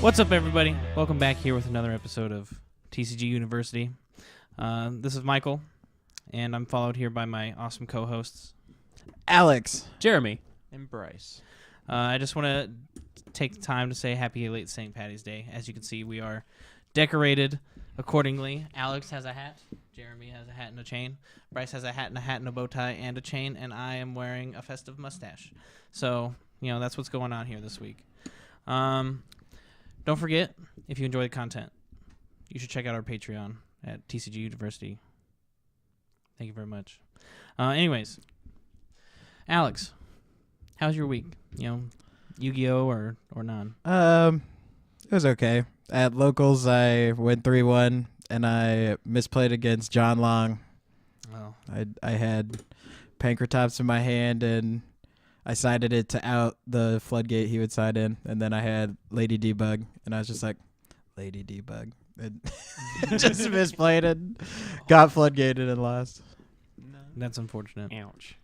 What's up, everybody? Welcome back here with another episode of TCG University. This is Michael, and I'm followed here by my awesome co-hosts, Alex, Jeremy, and Bryce. I just want to take the time to say happy late St. Patty's Day. As you can see, we are decorated accordingly. Alex has a hat. Jeremy has a hat and a chain. Bryce has a hat and a bow tie and a chain, and I am wearing a festive mustache. So, that's what's going on here this week. Don't forget, if you enjoy the content, you should check out our Patreon at TCG University. Thank you very much. Anyways, Alex, how's your week? YGOU or none? It was okay. At locals, I went 3-1, and I misplayed against John Long. Oh, I had Pankratops in my hand, and I sided it to out the floodgate he would side in, and then I had Lady Debug, and I was just like, Lady Debug. And just misplayed it, got floodgated, and lost. No. that's unfortunate. ouch.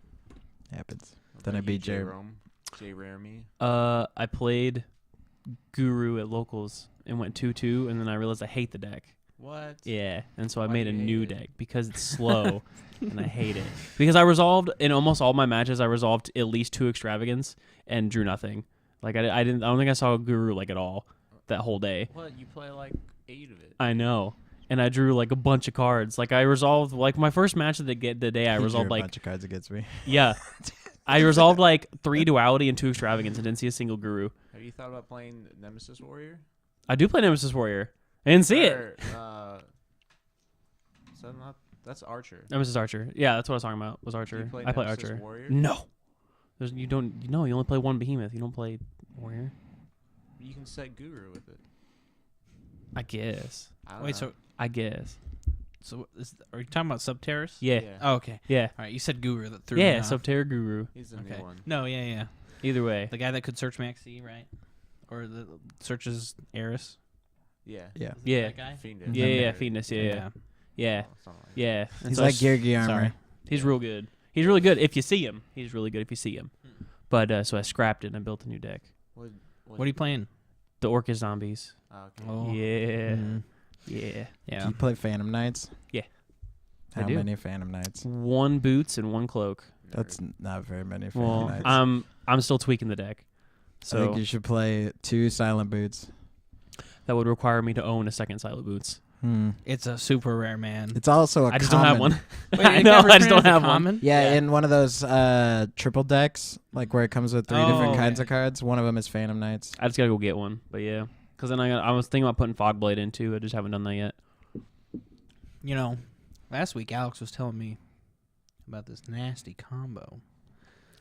Happens. What Then I about beat you, Jeremy. Jerome? J. Raremy. I played Guru at locals and went 2-2, and then I realized I hate the deck. What? Yeah, and so I Why made do a you hate new it? deck because it's slow, and I hate it. Because I resolved in almost all my matches, I resolved at least 2 extravagance and drew nothing. Like I don't think I saw Guru at all that whole day. What? You play like 8 of it. I know. And I drew a bunch of cards. I resolved my first match of the day. I He drew resolved a bunch of cards against me. yeah, I resolved 3 duality and 2 extravagance and didn't see a single Guru. Have you thought about playing Nemesis Warrior? I do play Nemesis Warrior. I didn't see it. Is that not? That's Archer. Nemesis Archer. Yeah, that's what I was talking about. Was Do Archer? you play I play Nemesis Archer. Warrior? No. You only play one behemoth. You don't play warrior. You can set Guru with it. I guess. I don't Wait, know. I guess. Are you talking about Subterrace? Yeah. Oh, okay. Yeah. All right, you said Guru. That threw me Yeah. off. Subterra Guru. He's the Okay. new one. No, yeah. Either way. The guy that could search Maxi, right? Or the searches Eris? Yeah. Yeah. Is it Yeah. that guy? Fiendish. Yeah. Or- Phoenix. Yeah. Yeah. something like Yeah. And He's so I like s- Gear Sorry. Armor. He's real good. He's really good if you see him. He's really good if you see him. But so I scrapped it and I built a new deck. What are you playing? The Orcus Zombies. Okay. Oh. Yeah. Mhm. Yeah. Yeah. Do you play Phantom Knights? Yeah. I How do. many Phantom Knights? 1 boots and 1 cloak. That's not very many Phantom Well, Knights. I'm still tweaking the deck. I So think you should play 2 Silent Boots. that would require me to own a second Silent Boots. It's a super rare, man. It's also a I just don't have common. one. Wait, I it know, got I just returned don't as a have one. common? Yeah, Yeah. in one of those triple decks, where it comes with 3 different Oh, kinds yeah. of cards. One of them is Phantom Knights. I just gotta go get one. But yeah, because then I was thinking about putting Fogblade in too. I just haven't done that yet. Last week Alex was telling me about this nasty combo.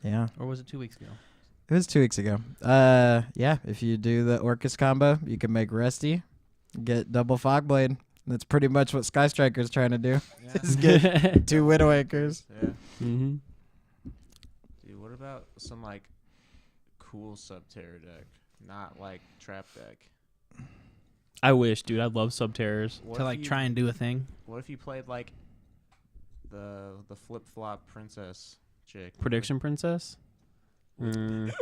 Yeah. Or was it 2 weeks ago? It was 2 weeks ago. Yeah, if you do the Orcus combo, you can make Rusty, get double Fogblade. That's pretty much what Sky Striker's trying to do. Yeah. Is get 2 Widowakers. Yeah. Mm-hmm. Dude, what about some cool Subterra deck? Not trap deck. I wish, dude. I love Subterrors. What To if you- try and do a thing? What if you played the flip flop princess chick? Prediction Princess. Mm.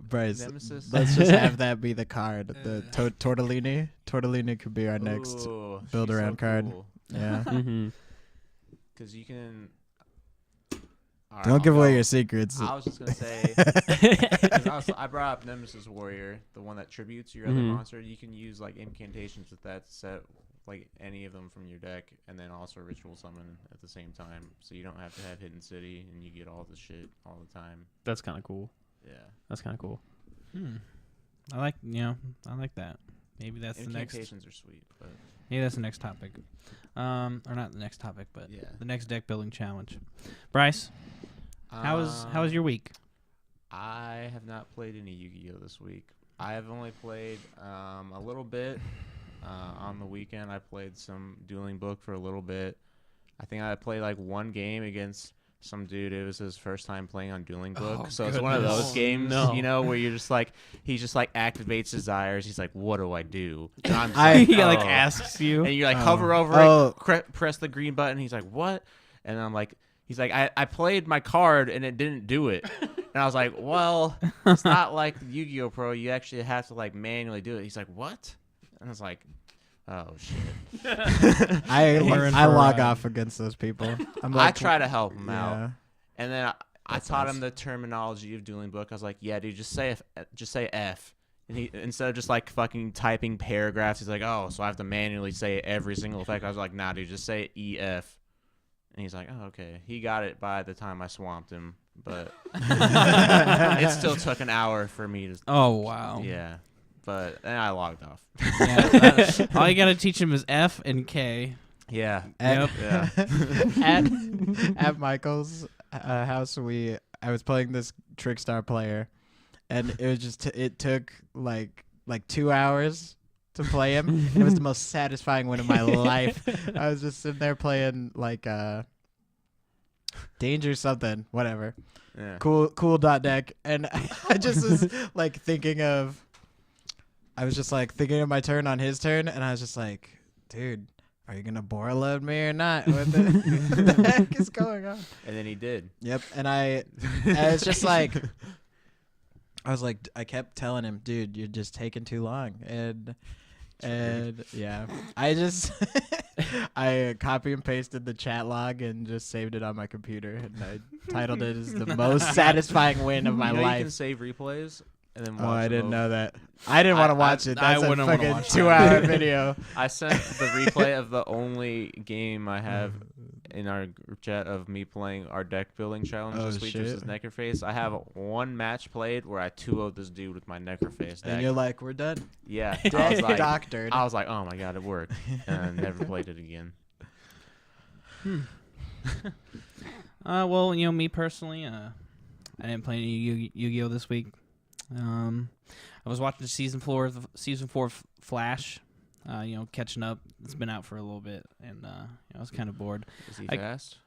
Bryce, Nemesis. let's just have that be the card. The Tortellini. Tortellini could be our next. Ooh, build she's around card. cool. Yeah. Mm-hmm. Because you can. Alright, Don't I'll give away go. your secrets. I was just gonna say. 'Cause I brought up Nemesis Warrior, the one that tributes your other Mhm. monster. You can use incantations with that to set any of them from your deck, and then also ritual summon at the same time, so you don't have to have Hidden City, and you get all the shit all the time. That's kind of cool. Yeah. That's kind of cool. I like that. Maybe that's the next. Incantations are sweet, but Maybe that's the next topic. Or not the next topic, but yeah. the next deck building challenge. Bryce, how was your week? I have not played any Yu-Gi-Oh this week. I have only played a little bit on the weekend. I played some Dueling Book for a little bit. I think I played 1 game against some dude. It was his first time playing on Dueling Book. Oh, So it's one of those goodness. games, No. where you're just he just activates desires. He's like, what do I do? And I'm just He "Oh." asks you. And you Oh. hover over Oh. it, press the green button. He's like, what? And I'm like, he's like, I played my card and it didn't do it. And I was like, well, it's not like Yu-Gi-Oh! Pro. You actually have to like manually do it. He's like, what? And I was like, oh shit. I We're in log for, off against those people. I'm I like, try to help him yeah. out. And then I That's taught nice. him the terminology of Dueling Book. I was like, yeah, dude, just say F. And he, instead of just like fucking typing paragraphs, he's like, oh, so I have to manually say every single effect. I was like, nah, dude, just say EF. And he's like, oh, okay. He got it by the time I swamped him, but it still took an hour for me to. Oh wow. Yeah, but then I logged off. Yeah, all you gotta teach him is F and K. Yeah. Yep. Yeah. At Michael's house, I was playing this Trickstar player, and it was just it took like 2 hours to play him. And it was the most satisfying win of my life. I was just sitting there playing like Danger something, whatever. Yeah. Cool dot deck, and I just was like thinking of my turn on his turn, and I was just like, dude, are you gonna bore load me or not? What the heck is going on? And then he did. Yep, and it's just like, I was like, I kept telling him, dude, you're just taking too long, and yeah, I just I copy and pasted the chat log and just saved it on my computer, and I titled it as the most satisfying win of my You life. can save replays and then watch Oh, I them didn't over. know that. I didn't want to watch it. I That's a wouldn't wanna fucking watch 2 that. hour video. I sent the replay of the only game I have in our group chat of me playing our deck building challenge Oh, this week shit. versus Necroface. I have one match played where I 2-0'd this dude with my Necroface deck. And you're like, we're done. Yeah. I was like, Doctored. oh my god, it worked. And I never played it again. Well, me personally, I didn't play any Yu-Gi-Oh this week. I was watching season 4 of Flash. Catching up. It's been out for a little bit, and I was kind of bored. Is he I- fast?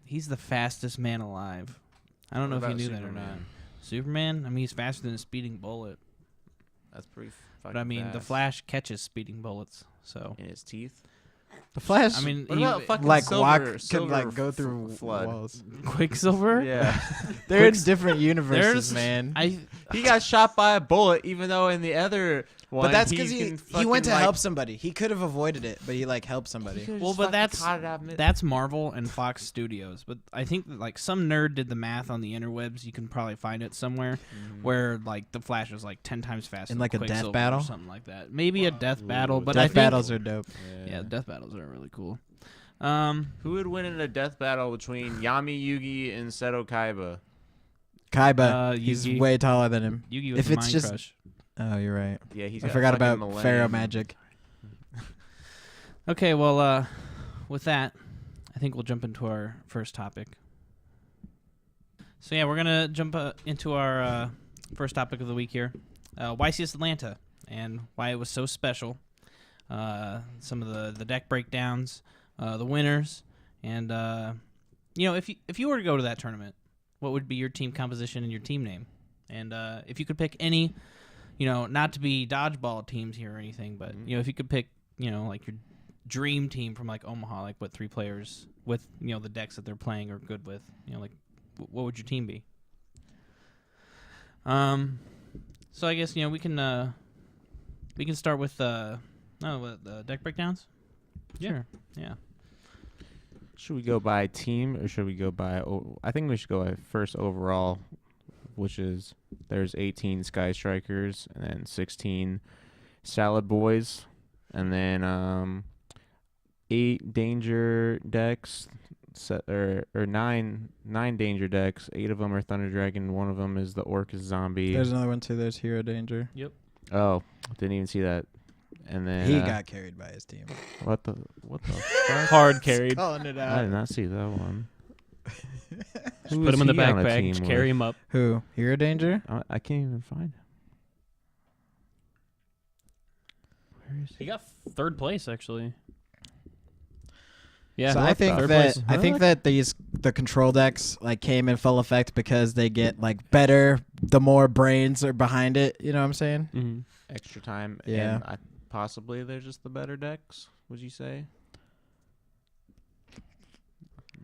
He's the fastest man alive. I don't know if you knew that or not. Superman? I mean, he's faster than a speeding bullet. That's pretty fucking But I mean, the fast. Flash catches speeding bullets. So In his teeth? The Flash, I mean, What about fucking like Silver, could like go through Flood? walls. Quicksilver. Yeah. They're in different universes, There's man. He got shot by a bullet, even though in the other one, But that's because he can went to fucking, help somebody. He could have avoided it, but he like helped somebody. Well, but that's Marvel and Fox Studios. But I think that, like, some nerd did the math on the interwebs. You can probably find it somewhere where like the Flash was like 10 times faster In, than like, a death Quicksilver battle? or something like that. Maybe a death battle, but I Death think battles are dope. yeah, death battles are really cool. Who would win in a death battle between Yami Yugi and Seto Kaiba? Kaiba, he's Yugi. way taller than him. Yu-Gi-Oh! If Is it's Mind just- Crush. Oh, you're right. Yeah, he's. I got forgot fucking about Millennium. Pharaoh Magic. Okay, well, with that, I think we'll jump into our first topic. So yeah, we're gonna jump into our first topic of the week here, YCS Atlanta, and why it was so special. Some of the deck breakdowns, the winners, and if you were to go to that tournament, what would be your team composition and your team name? And if you could pick any, not to be dodgeball teams here or anything, but if you could pick, like your dream team from like Omaha, like what 3 players with the decks that they're playing are good with, like what would your team be? So I guess we can start with the deck breakdowns. Yeah. Sure. Yeah. Should we go by team or should we go by? I think we should go by first overall, which is there's 18 Sky Strikers and then 16 Salad Boys, and then 8 Danger decks, or 9 Danger decks. 8 of them are Thunder Dragon. 1 of them is the Orcus Zombie. There's another one too. There's Hero Danger. Oh, didn't even see that. And then He got carried by his team. what the fuck? Hard carried. Calling it I did not see that one. Just Who put is him in the he on a backpack. team Just carry with? him up. Who? Hero Danger? I can't even find him. Where is He got 3rd place actually. Yeah. So what I the think third that place? the control decks like came in full effect because they get like better the more brains are behind it. You know what I'm saying? Mm-hmm. extra time? Yeah. And possibly they're just the better decks. Would you say?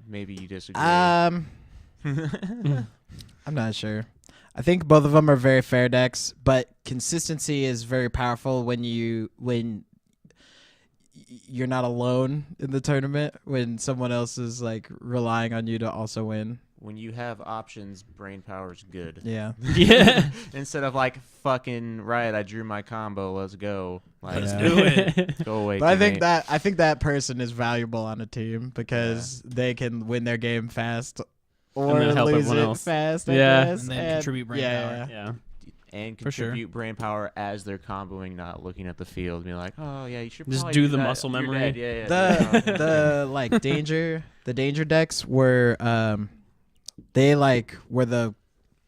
Maybe you disagree. I I'm not sure. I think both of them are very fair decks, but consistency is very powerful when you're not alone in the tournament, when someone else is like relying on you to also win. When you have options, brain power is good. Yeah. Yeah. Instead of like fucking right, I drew my combo. Let's go. Like, Let's do it. Go away. But teammate. I think that person is valuable on a team because they can win their game fast or then help lose everyone it else. fast. I Yeah. guess, And then contribute brain power. Yeah. And For sure. contribute brain power as they're comboing, not looking at the field, being like, "Oh yeah, you should Just probably do the that. muscle You're memory. dead. Yeah. The like danger decks were they like were the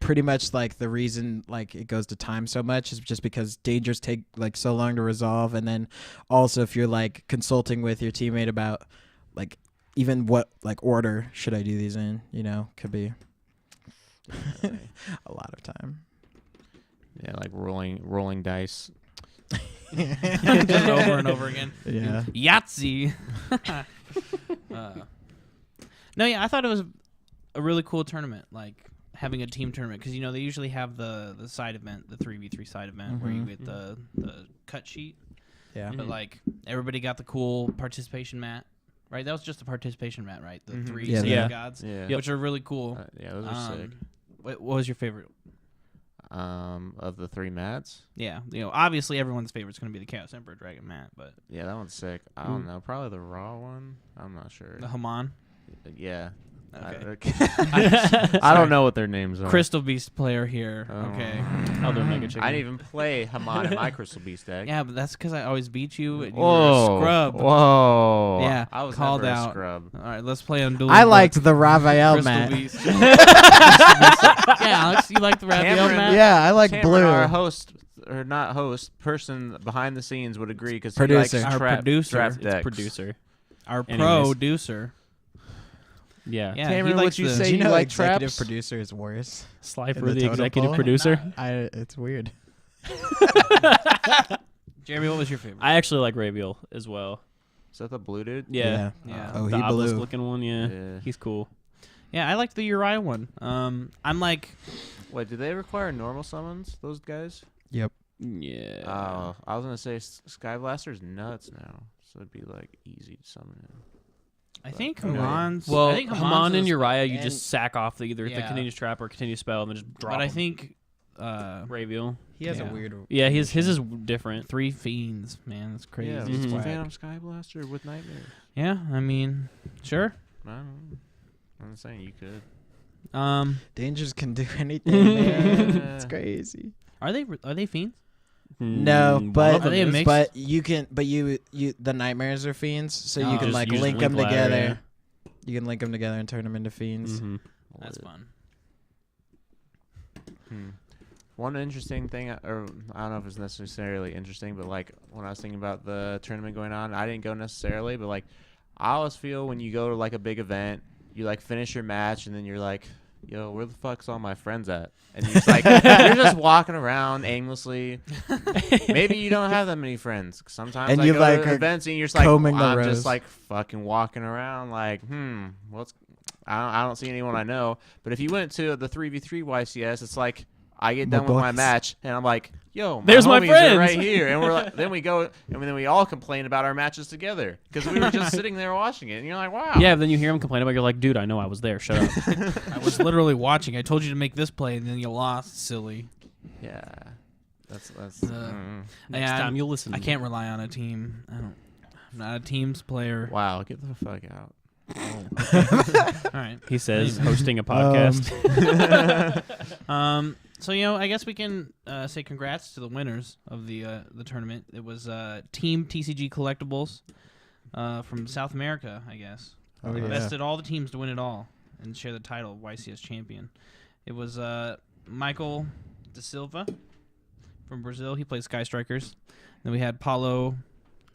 pretty much like the reason like it goes to time so much is just because dangers take like so long to resolve, and then also if you're like consulting with your teammate about like even what like order should I do these in, could be a lot of time. Yeah, like rolling dice. Just over and over again. Yeah. Yahtzee. No, yeah, I thought it was a really cool tournament, like having a team tournament, because they usually have the side event, the 3v3 side event, where you get the cut sheet, Yeah. but like everybody got the cool participation mat, right? That was just a participation mat, right? The three Yeah, Sacred yeah. Gods, Yeah. which are really cool. Yeah, those are sick. What was your favorite? Of the three mats. Yeah, obviously everyone's favorite is going to be the Chaos Emperor Dragon mat, but Yeah, that one's sick. I don't know. Probably the raw one. I'm not sure. the Haman. Yeah. Okay. I don't know what their names are. Crystal Beast player here. Oh. Okay. Other Mega Chicken. I didn't even play Haman in my Crystal Beast deck. Yeah, but that's because I always beat you. And you were Whoa. a scrub. Whoa. Yeah, I was called never out. a scrub. All right, let's play on dual. I liked the Raphael Crystal mat. Beast. Yeah, Alex, you like the Raphael Cameron- mat? Yeah, I like Cameron, blue. our host, or not host, person behind the scenes would agree because he Producer. likes Our producer. draft It's decks. producer. Our Anyways. producer. Yeah. Yeah, Cameron, he would likes you the- say Do you know like executive traps? producer is worse? Slifer, In the the totem executive pole? producer. It's weird. Jeremy, what was your favorite? I actually like Raviel as well. Is that the blue dude? Yeah. Yeah. Oh, the he obelisk blew. looking one, yeah. Yeah. He's cool. Yeah, I liked the Uriah one. I'm like, Wait, do they require normal summons, those guys? Yep. Yeah. Oh, I was going to say Sky Blaster's nuts now. So it'd be like easy to summon him. I think Okay. Haman's. well, I think Haman and is- Uriah, you and- just sack off either the Yeah. continuous trap or continuous spell and then just drop But I them. think Raviel. He has Yeah. a weird. Yeah, his is different. 3 fiends, man, that's crazy. Yeah, Mhm. just Phantom Sky Blaster with Nightmare. Yeah, I mean, sure. I don't know. I'm saying you could. Dangers can do anything, man. It's Yeah. crazy. Are they fiends? No, One but of them Are they a is. mix? but you can, the nightmares are fiends, so Oh. you can Just like use link link them ladder, together. yeah. You can link them together and turn them into fiends. Mhm. That's fun. One interesting thing, or I don't know if it's necessarily interesting, but like when I was thinking about the tournament going on, I didn't go necessarily, but like I always feel when you go to like a big event, you like finish your match and then you're like, yo, where the fuck's all my friends at? And you're just like, you're just walking around aimlessly. Maybe you don't have that many friends. Sometimes And I you, go like, to are events and you're just like, combing the I'm rows. just like fucking walking around like, I don't see anyone I know. But if you went to the 3v3 YCS, it's like I get My done with my boys. match and I'm like, yo, There's my homies are friends. right here. And we're like, then we go and then we all complain about our matches together because we were just sitting there watching it. And you're like, wow. Yeah, but then you hear him complain about it, you're like, dude, I know I was there. Shut up. I was literally watching. I told you to make this play, and then you lost. Silly. Yeah. That's Next Yeah, time you'll listen. I can't rely on a team. I'm not a teams player. wow. Get the fuck out. All right. He says, hosting a podcast. So I guess we can say congrats to the winners of the tournament. It was Team TCG Collectibles from South America, I guess. Oh, They yeah. Invested all the teams to win it all and share the title of YCS champion. It was Michael Da Silva from Brazil. He played Sky Strikers. Then we had Paulo.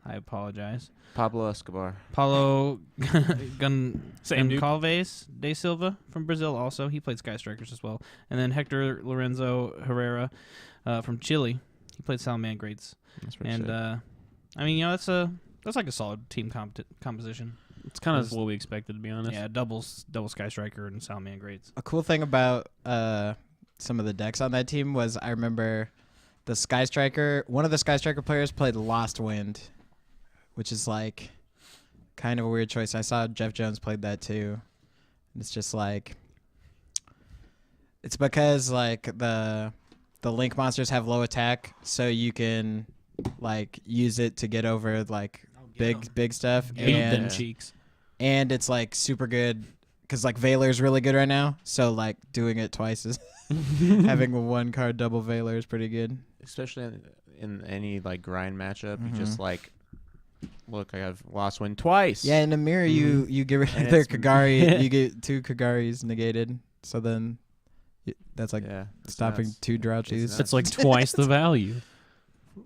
I apologize. Pablo Escobar. Paulo Same dude. Goncalves de Silva from Brazil also. He played Sky Strikers as well. And then Hector Lorenzo Herrera from Chile. He played Salamangrades. That's pretty And sick. I mean, that's like a solid team composition. It's kind of what we expected, to be honest. Yeah, double Sky Striker and Salman grades. A cool thing about some of the decks on that team was I remember the Sky Striker. One of the Sky Striker players played Lost Wind, which is like kind of a weird choice. I saw Jeff Jones played that too. And it's just like it's because like the Link monsters have low attack, so you can like use it to get over like big stuff. Beat them And cheeks. and it's like super good because like Veiler is really good right now. So like doing it twice is having a 1 card double Veiler is pretty good. Especially in any like grind matchup, you just like look. I have Lost Wind twice. Yeah, in the mirror you get rid of And their it's- Kagari. You get 2 Kagaris negated. So then that's like Yeah, it's stopping nuts. 2 Drouchies. It's It's like twice the value.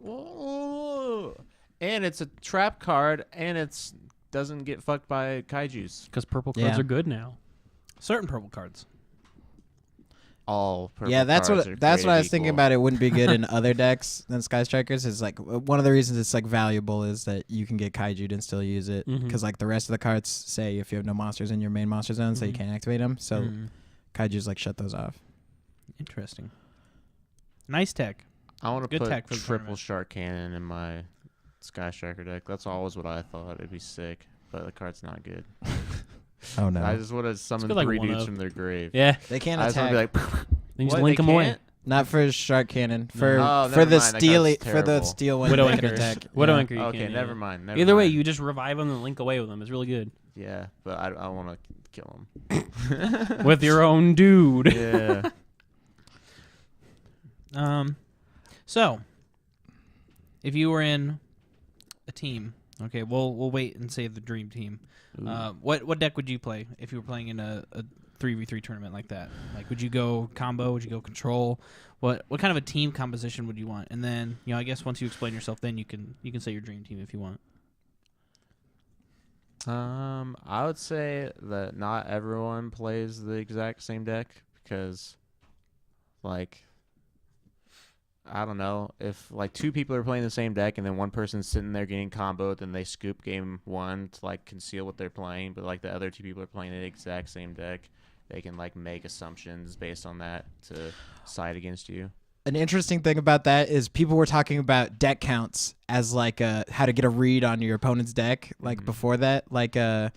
Whoa. And it's a trap card, and it's doesn't get fucked by kaijus. Because purple cards Yeah. are good now. Certain purple cards. All purple Yeah, that's cards are what I was created thinking equal. about. It wouldn't be good in other decks than Sky Strikers. Is like one of the reasons it's like valuable is that you can get Kaiju'd and still use it because like the rest of the cards say if you have no monsters in your main monster zone, so you can't activate them. So Kaiju's like shut those off. Interesting. Nice tech. I want to Good put tech for the triple tournament. Shark Cannon in my Sky Striker deck. That's always what I thought. It'd be sick, but the card's not good. Oh no, I just would have summoned good, like, 3 one dudes of. from their grave. Yeah. they can't I just want attack. to be like, Then you just what, link they them away. can't? Not for Shark Cannon. For Oh, for never the mind, that steely card's for the terrible. steel one Widow they can Anchor. attack. Widow Yeah. Anchor. You Okay, can't, never yeah. mind. Never Either way, mind. you just revive them and link away with them. It's really good. Yeah, but I want to kill him. With your own dude. Yeah. So if you were in a team, okay, we'll wait and save the dream team. What deck would you play if you were playing in a 3v3 tournament like that? Like, would you go combo? Would you go control? What kind of a team composition would you want? And then, I guess once you explain yourself, then you can say your dream team if you want. I would say that not everyone plays the exact same deck because, like, I don't know, if like 2 people are playing the same deck and then one person's sitting there getting comboed, then they scoop game 1 to like conceal what they're playing, but like the other 2 people are playing the exact same deck, they can like make assumptions based on that to side against you. An interesting thing about that is people were talking about deck counts as like how to get a read on your opponent's deck. Like before that, like the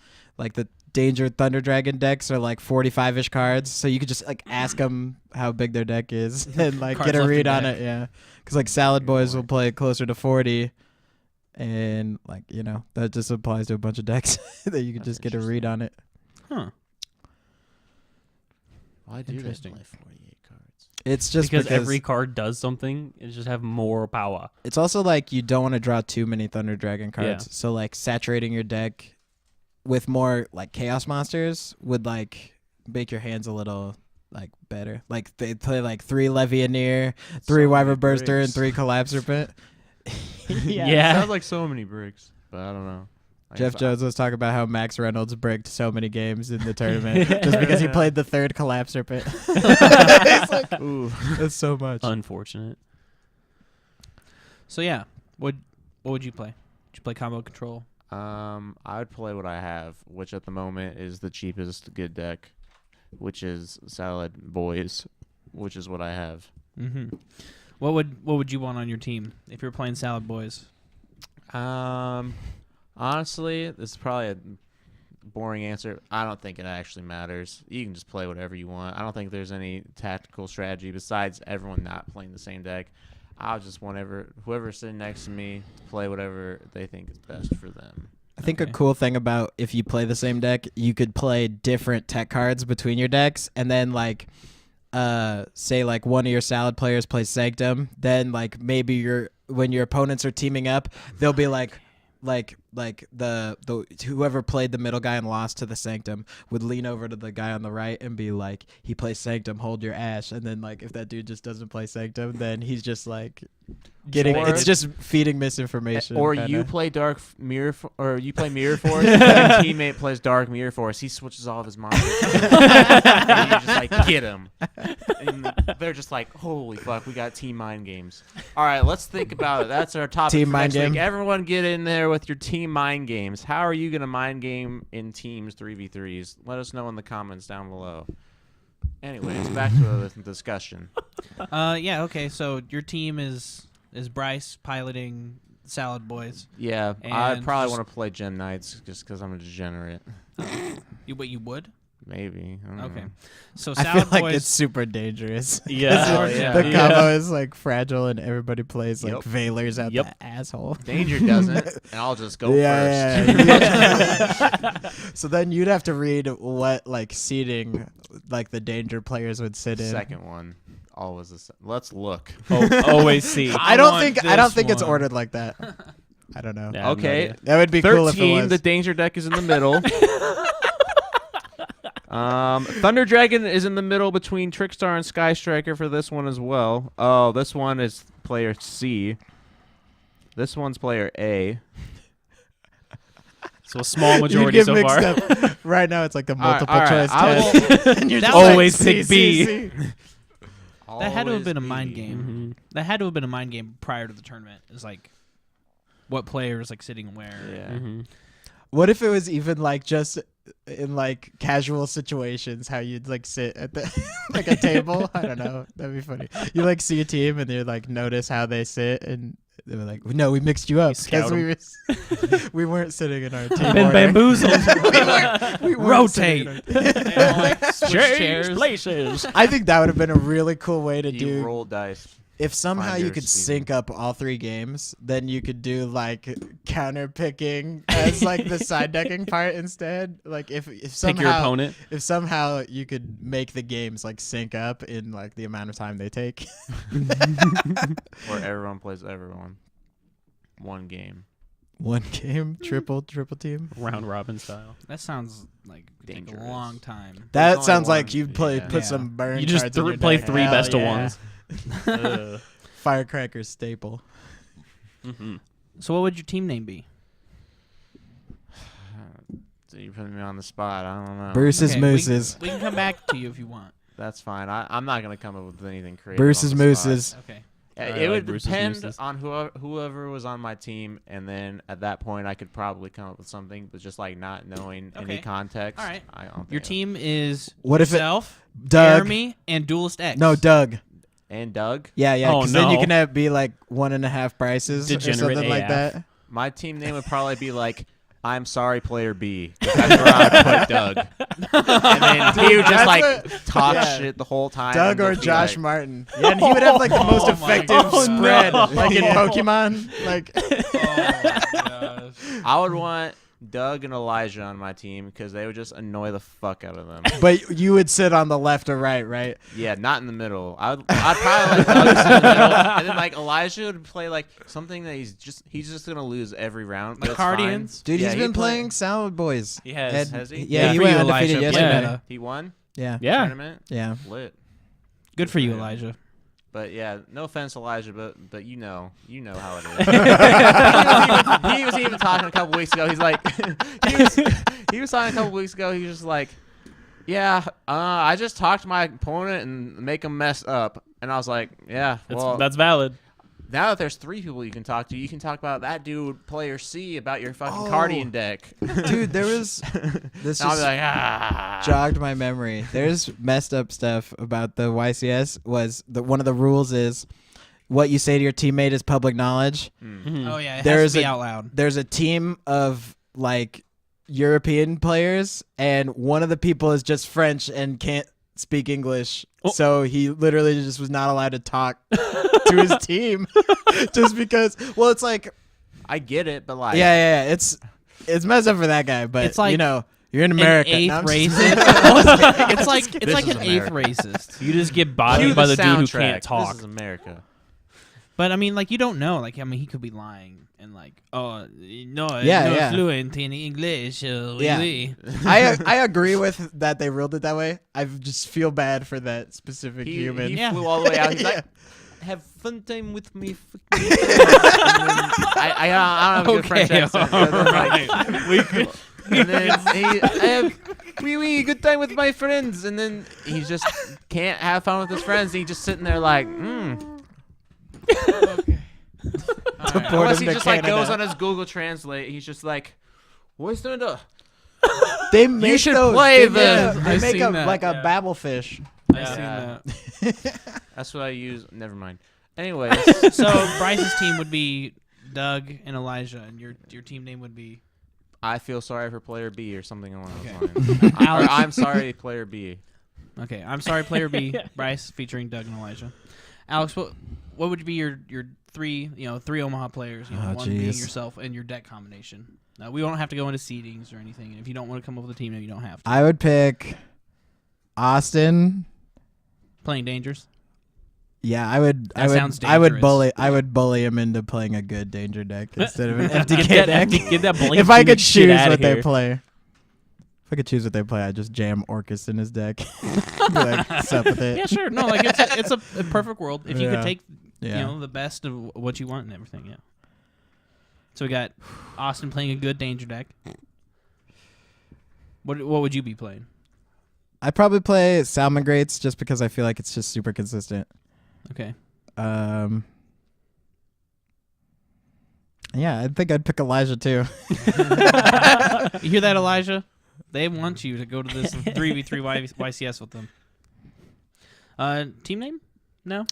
Danger Thunder Dragon decks are like 45-ish cards, so you could just like ask them how big their deck is and like Cards get a left in read on deck. it. Yeah, because like Salad Boys will play closer to 40, and like that just applies to a bunch of decks that you can That's just get a read on it. Huh. Why do they Interesting. play 48 cards? It's just because every card does something. It just have more power. It's also like you don't want to draw too many Thunder Dragon cards. Yeah. So like saturating your deck with more like chaos monsters would like make your hands a little like better. Like they play like 3 Levianeer, 3 So Wyvern many Burster, and bricks. 3 Collapse Serpent. Yeah. Sounds like so many bricks, but I don't know. I Jeff guess Jones was talking about how Max Reynolds bricked so many games in the tournament just because he played the 3rd Collapse Serpent. It's like, Ooh. that's so much. Unfortunate. So yeah, what would you play? Would you play combo control? I would play what I have, which at the moment is the cheapest good deck, which is Salad Boys, which is what I have. Mm-hmm. What would you want on your team if you're playing Salad Boys? Honestly, this is probably a boring answer. I don't think it actually matters. You can just play whatever you want. I don't think there's any tactical strategy besides everyone not playing the same deck. I'll just want whoever's sitting next to me to play whatever they think is best for them. I think Okay. a cool thing about if you play the same deck, you could play different tech cards between your decks, and then like, say like one of your Salad players plays Sanctum, then like maybe when your opponents are teaming up, they'll be like the whoever played the middle guy and lost to the Sanctum would lean over to the guy on the right and be like, he plays Sanctum, hold your ash, and then like if that dude just doesn't play Sanctum, then he's just like getting Or- it's just feeding misinformation. Or kinda. you play Dark Mirror, or you play Mirror Force, and your teammate plays Dark Mirror Force. He switches all of his monsters. And you just like, get him. And they're just like, holy fuck, we got team mind games. All right, let's think about it. That's our topic Team for mind next week. game. Everyone get in there with your team mind games. How are you going to mind game in teams 3v3s? Let us know in the comments down below. Anyways, back to the discussion. Yeah. Okay. So your team is Bryce piloting Salad Boys. Yeah, I And probably just- want to play Gem Knights just because I'm a degenerate. You would? Maybe. I don't Okay. know. So I Salad feel like Boys. it's super dangerous. Yeah. Oh, yeah. The Yeah. combo is like fragile and everybody plays like Yep. Veilers out Yep. the asshole. Danger doesn't, and I'll just go Yeah, first. yeah. So then you'd have to read what like seating like the danger players would sit in. Second one, always the Let's look. Always see. I don't want think this it's one. ordered like that. I don't know. Yeah, I have no Okay. idea. That would be cool if it 13, was. the danger deck is in the middle. Thunder Dragon is in the middle between Trickstar and Sky Striker for this one as well. Oh, this one is player C. This one's player A. So a small You majority get so mixed far. up. Right now it's like a All right, multiple all right, choice I will- test. And you're That just Always like, pick C, B. C, C. That had to have Always been a B. mind game. Mhm. That had to have been a mind game prior to the tournament. Is like what player is like sitting where. Yeah. Mhm. What if it was even like just in like casual situations how you'd like sit at the like a table? I don't know. That'd be funny. You like see a team and you like notice how they sit and they were like, no, we mixed you up scout because we weren't sitting in our team Been order. bamboozled. We weren't sitting Rotate. in our- They all, like, switch Change chairs. places. I think that would have been a really cool way to You do. roll dice. If somehow Find you your could season. sync up all three games, then you could do like counter picking as like the side decking part instead. Like if somehow Pick your opponent. if somehow you could make the games like sync up in like the amount of time they take. Where everyone plays everyone. One game. One game, triple team. Round robin style. That sounds like it could take a Dangerous. long time. That only sounds one, like you'd play yeah. put Yeah. some burn. You just cards in your play deck. 3 Hell best of yeah. ones. Ugh. Firecracker staple. Mhm. So what would your team name be? So you're putting me on the spot. I don't know. Bruce's Okay, Mooses. We can come back to you if you want. That's fine. I'm not gonna come up with anything creative. Bruce's on the spot. Mooses. Okay. Yeah, I it like would Bruce's depend Mooses. on whoever was on my team, and then at that point I could probably come up with something, but just like not knowing any Okay. context. All right. I don't Your think- team is What if it- yourself, Doug. Jeremy, and Duelist X. No, Doug. and Doug. Yeah, yeah. Oh, Because then you no. can have be like 1.5 prices or Degenerate something like AF. that. My team name would probably be like, "I'm sorry, player B." That's where I'd put Doug, and then he would just That's like talk yeah. shit the whole time. Doug and or just be Josh like, Martin. Yeah, and he would have like the most Oh my effective God. spread, no. like in Yeah. Pokemon. Like, Oh my gosh. I would want Doug and Elijah on my team because they would just annoy the fuck out of them. but you would sit on the left or right, right? Yeah, not in the middle. I'd probably like Doug to sit in the middle, and then like Elijah would play like something that he's just gonna lose every round. But it's fine. Cardians? Dude, Yeah, he's he'd been play- playing Salad Boys. He has. Has he? Yeah, he for went you, undefeated Elijah. yesterday. Yeah. He won Yeah. Yeah. tournament. Yeah. Lit. Good for you, Yeah. Elijah. But yeah, no offense, Elijah, but you know how it is. he was even talking a couple weeks ago. He's like, he was talking a couple weeks ago. He was just like, yeah, I just talked to my opponent and make him mess up. And I was like, yeah, well, That's valid. now that there's 3 people you can talk to, you can talk about that dude, player C, about your fucking Oh. Cardian deck. Dude, there was this And I'll be just like, ah. jogged my memory. There's messed up stuff about the YCS. Was one of the rules is what you say to your teammate is public knowledge. Mhm. Oh yeah, it There has is to be a- out loud. There's a team of like European players, and one of the people is just French and can't speak English. Oh. So he literally just was not allowed to talk to his team just because. Well, it's like I get it, but like, yeah. It's messed up for that guy, but It's like you know, you're in America. An eighth No, I'm just- racist. it's like This an is eighth America. racist. You just get cue bodied by the dude who soundtrack. can't talk. This is America. But I mean, like you don't know. Like I mean, he could be lying and like, oh no, Yeah, no yeah. fluent in English. Oui, Yeah. oui. I agree with that they ruled it that way. I just feel bad for that specific He human. Yeah. flew all the way out. He's Yeah. like, have fun time with me. I don't have a good French accent. So then, like, And then I have wee good time with my friends, and then he just can't have fun with his friends. And he's just sitting there like, Okay. All right. Unless he to just like goes Canada. on his Google Translate. He's just like, what's the They make should those, play they the- Make, they I've make seen a that. like a Yeah. babblefish. I Yeah. seen that. That's what I use. Never mind. Anyways, So Bryce's team would be Doug and Elijah, and your team name would be I feel sorry for player B or something along Okay. those lines. Or Alex. I'm sorry, player B. Okay. I'm sorry, player B. Bryce featuring Doug and Elijah. Alex, what would be your three Omaha players? Oh, One being jeez. yourself and your deck combination. We don't have to go into seedings or anything. And if you don't want to come up with a team name, you don't have to. I would pick Austin. Playing Dangers. Yeah, I would. That sounds I would dangerous. bully. I would bully him into playing a good danger deck instead of an Get FDK that, deck. get that blink If I could shit choose outta what they here. play, if I could choose what they play, I'd just jam Orcus in his deck. Be like, what's up with it? Yeah, sure. No, like it's a perfect world. If you could Yeah. take Yeah. the best of what you want and everything. Yeah. So we got Austin playing a good danger deck. What would you be playing? I'd probably play Salmon Grates just because I feel like it's just super consistent. Okay. Yeah, I think I'd pick Elijah too. You hear that, Elijah? They want you to go to this 3v3 YCS with them. Team name? No?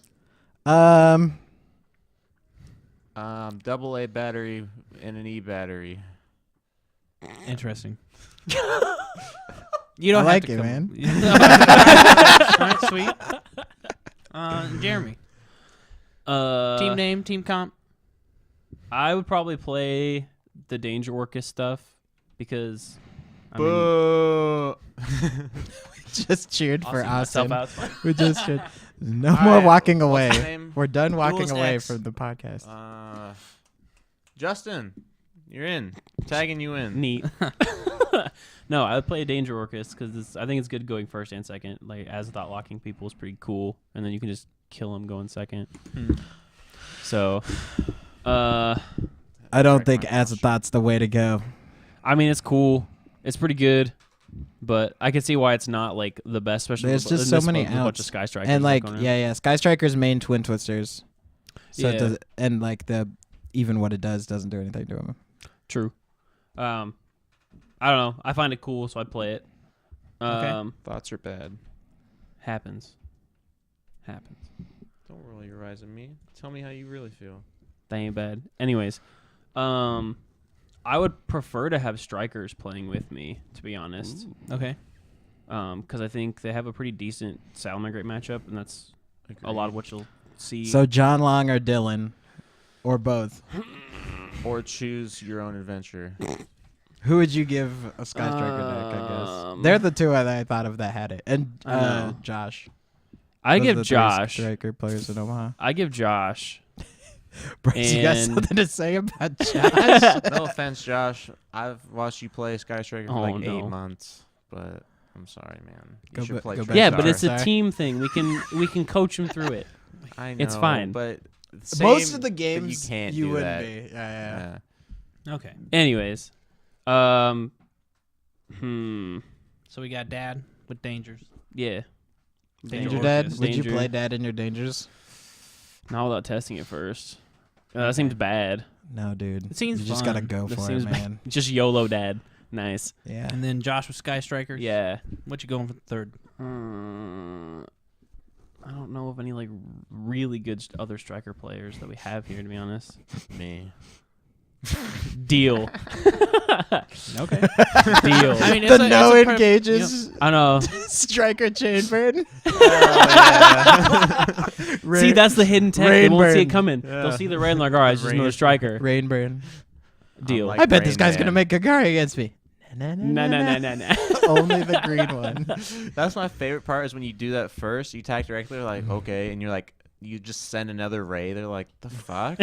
Double A battery and an E battery. Interesting. You don't I have like to it, come. man. All right, sweet. Jeremy. Team name, team comp. I would probably play the Danger Orcus stuff because I mean, Boo. Just cheered for myself Austin. out. It's fine. We just should. No All more right, walking what's away. his name? We're done walking Duelist away X. from the podcast. Justin, you're in. Tagging you in. Neat. No, I would play a Danger Orcus because I think it's good going first and second. Like as thought locking people is pretty cool, and then you can just kill them going second. So, I don't Right, think my as a thought's the way to go. I mean, it's cool. It's pretty good, but I can see why it's not like the best. Especially There's with just in so this many with a bunch outs. of Sky Strikers And like, going around. yeah, Sky Striker's main twin twisters. So Yeah. it does, and like even what it does doesn't do anything to him. True. I don't know. I find it cool, so I play it. Thoughts are bad. Happens. Don't roll your eyes at me. Tell me how you really feel. That ain't bad. Anyways, I would prefer to have strikers playing with me, to be honest. Okay. Because I think they have a pretty decent Salamangreat matchup, and that's a lot of what you'll see. So John Long or Dylan, or both. Or choose your own adventure. Who would you give a Sky Striker deck? I guess they're the two that I thought of that had it, and I know. Josh. I Those are give the three Josh. Striker players in Omaha. I give Josh. Bryce, you got And- something to say about Josh? No offense, Josh. I've watched you play Sky Striker for Oh, like no. 8 months, but I'm sorry, man. You Go should ba- play go Trickstar. back Yeah, to but it's a Sorry. team thing. We can coach him through it. I know, it's fine. But Most of the you games can't you do wouldn't that. be. Yeah. Okay. Anyways, So we got Dad with Dangers. yeah. Danger Orcus. Dad? Would you Danger. play Dad in your Dangers? Not without testing it first. That seems bad. No, dude. It seems you just gotta fun. go That for it, seems man. Just YOLO Dad. Nice. Yeah. And then Josh with Sky Strikers. Yeah. What you going for the third? I don't know of any like really good other striker players that we have here, to be honest. Me. Deal. Okay. Deal. I mean, The it's no a engages I know. Striker Chainbird. See, that's the hidden tech. They won't see it Rainburn. coming. Yeah. They'll see the red and like, all right, it's just another striker. Rainburn. Deal. Like I bet this Rain guy's Man. gonna make Gagari against me. No, no, no, no, no. Only the green one. That's my favorite part is when you do that first. You tag directly, they're like, okay, and you're like, you just send another ray. They're like, the fuck?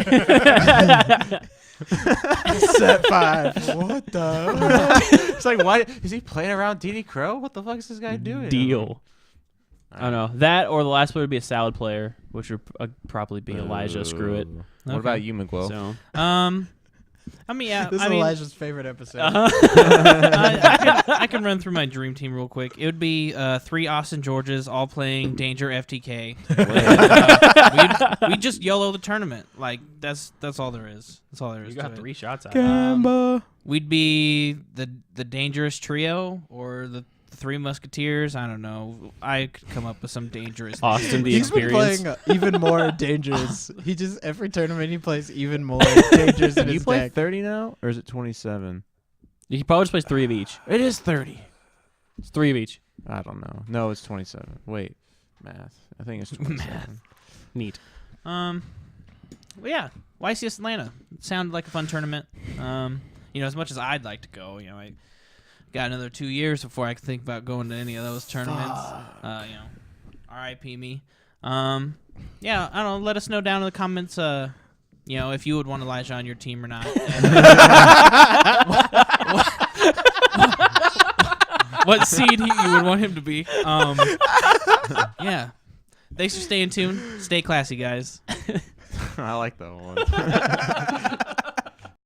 Set 5. What the? It's like, why is he playing around DD Crow? What the fuck is this guy doing? Deal. I don't know. That or the last one would be a salad player, which would probably be Elijah. Screw it. What about you, Miguel? So I mean, yeah. This is I mean, Elijah's favorite episode. I can run through my dream team real quick. It would be 3 Austin Georges all playing Danger FTK. We just YOLO the tournament. Like that's all there is. That's all there is. You got to 3 it. shots at it. Gamba. We'd be the Dangerous Trio or the 3 Musketeers. I don't know. I could come up with some dangerous. Austin the He's been experience. playing even more dangerous. He just every tournament he plays even more dangerous in You his play deck. 30 now, or is it 27? He probably just plays 3 of each. It is 30. It's 3 of each. I don't know. No, it's 27. Wait, math. I think it's 27. Neat. Well, yeah, YCS Atlanta. It sounded like a fun tournament. As much as I'd like to go, I got another 2 years before I can think about going to any of those tournaments. R.I.P. me. Yeah, I don't know. Let us know down in the comments. If you would want Elijah on your team or not. What seed you would want him to be. Yeah. Thanks for staying tuned. Stay classy, guys. I like that one.